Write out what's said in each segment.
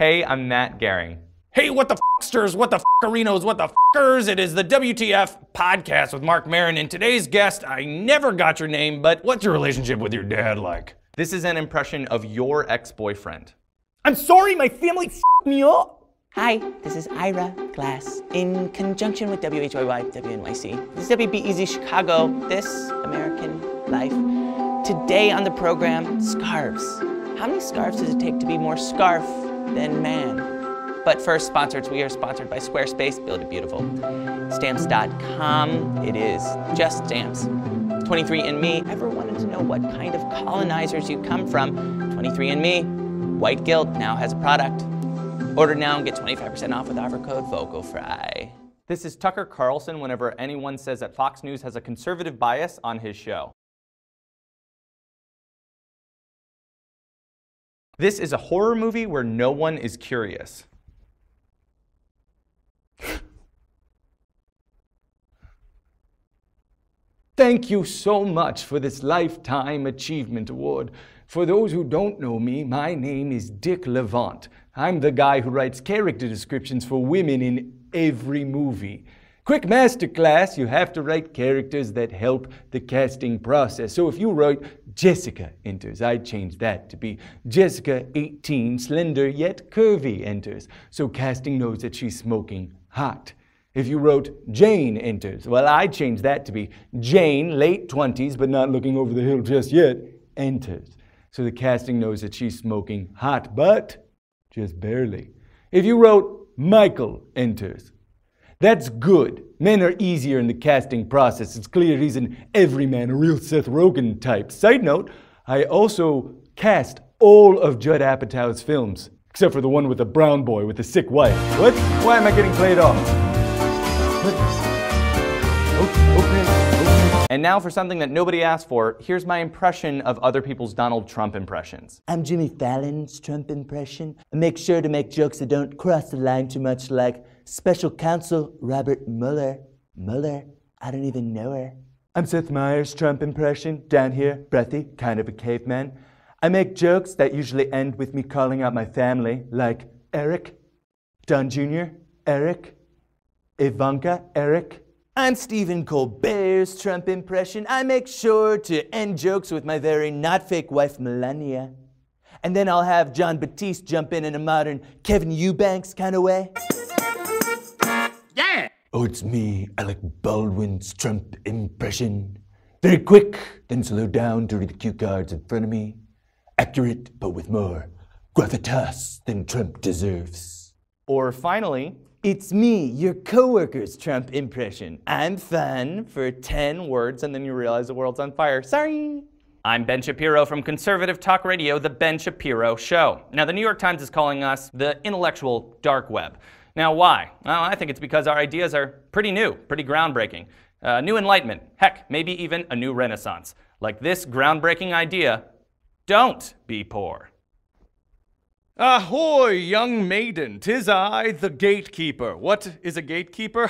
Hey, I'm Matt Gehring. Hey, what the f***sters, what the f***arinos, what the f***ers? It is the WTF podcast with Marc Maron, and today's guest, I never got your name, but what's your relationship with your dad like? This is an impression of your ex-boyfriend. I'm sorry, my family f***ed me up. Hi, this is Ira Glass, in conjunction with WHYY WNYC. This is WBEZ Chicago, This American Life. Today on the program, scarves. How many scarves does it take to be more scarf than man? But first, sponsors. We are sponsored by Squarespace. Build it beautiful. Stamps.com. It is just stamps. 23andMe. Ever wanted to know what kind of colonizers you come from? 23andMe. White guilt now has a product. Order now and get 25% off with offer code VOCALFRY. This is Tucker Carlson whenever anyone says that Fox News has a conservative bias on his show. This is a horror movie where no one is curious. Thank you so much for this Lifetime Achievement Award. For those who don't know me, my name is Dick Levant. I'm the guy who writes character descriptions for women in every movie. Quick masterclass, you have to write characters that help the casting process. So if you write Jessica enters, I'd change that to be Jessica 18, slender yet curvy enters. So casting knows that she's smoking hot. If you wrote Jane enters, well, I'd change that to be Jane, late 20s, but not looking over the hill just yet, enters. So the casting knows that she's smoking hot, but just barely. If you wrote Michael enters, that's good. Men are easier in the casting process. It's clear he's an everyman, a real Seth Rogen type. Side note, I also cast all of Judd Apatow's films, except for the one with the brown boy with the sick wife. What? Why am I getting played off? And now for something that nobody asked for, here's my impression of other people's Donald Trump impressions. I'm Jimmy Fallon's Trump impression. I make sure to make jokes that don't cross the line too much, like Special Counsel Robert Mueller. Mueller, I don't even know her. I'm Seth Meyers' Trump impression, down here, breathy, kind of a caveman. I make jokes that usually end with me calling out my family, like Eric, Don Jr., Eric, Ivanka, Eric. I'm Stephen Colbert's Trump impression. I make sure to end jokes with my very not fake wife, Melania. And then I'll have John Batiste jump in a modern Kevin Eubanks kind of way. Yeah! Oh, it's me, Alec Baldwin's Trump impression. Very quick, then slow down to read the cue cards in front of me. Accurate, but with more gravitas than Trump deserves. Or finally, it's me, your coworker's Trump impression. I'm fun for 10 words and then you realize the world's on fire. Sorry. I'm Ben Shapiro from conservative talk radio, The Ben Shapiro Show. Now, the New York Times is calling us the intellectual dark web. Now, why? Well, I think it's because our ideas are pretty new, pretty groundbreaking. New enlightenment, heck, maybe even a new renaissance. Like this groundbreaking idea, don't be poor. Ahoy, young maiden, 'tis I, the gatekeeper. What is a gatekeeper?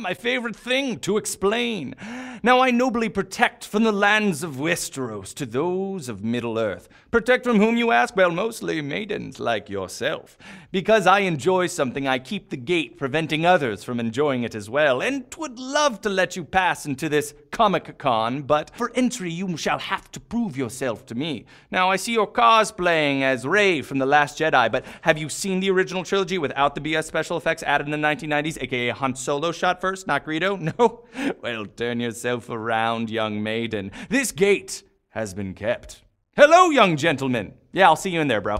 My favorite thing to explain. Now I nobly protect from the lands of Westeros to those of Middle-earth. Protect from whom, you ask? Well, mostly maidens like yourself. Because I enjoy something, I keep the gate, preventing others from enjoying it as well, and would love to let you pass into this Comic-Con, but for entry you shall have to prove yourself to me. Now I see you're cosplaying as Rey from The Last Jedi, but have you seen the original trilogy without the BS special effects added in the 1990s, aka Han Solo shot first, not Greedo? No? Well, turn yourself around, young maiden. This gate has been kept. Hello, young gentlemen. Yeah, I'll see you in there, bro.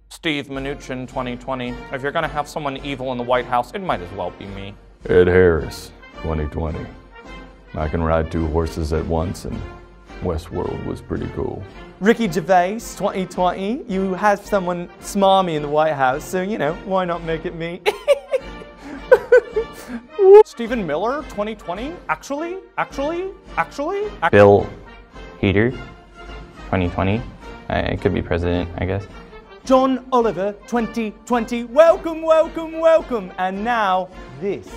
Steve Mnuchin, 2020. If you're gonna have someone evil in the White House, it might as well be me. Ed Harris, 2020. I can ride 2 horses at once, and Westworld was pretty cool. Ricky Gervais, 2020. You have someone smarmy in the White House, so, you know, why not make it me? Stephen Miller, 2020. Actually. Bill Hader, 2020. I could be president, I guess. John Oliver, 2020. Welcome, welcome, welcome. And now, this.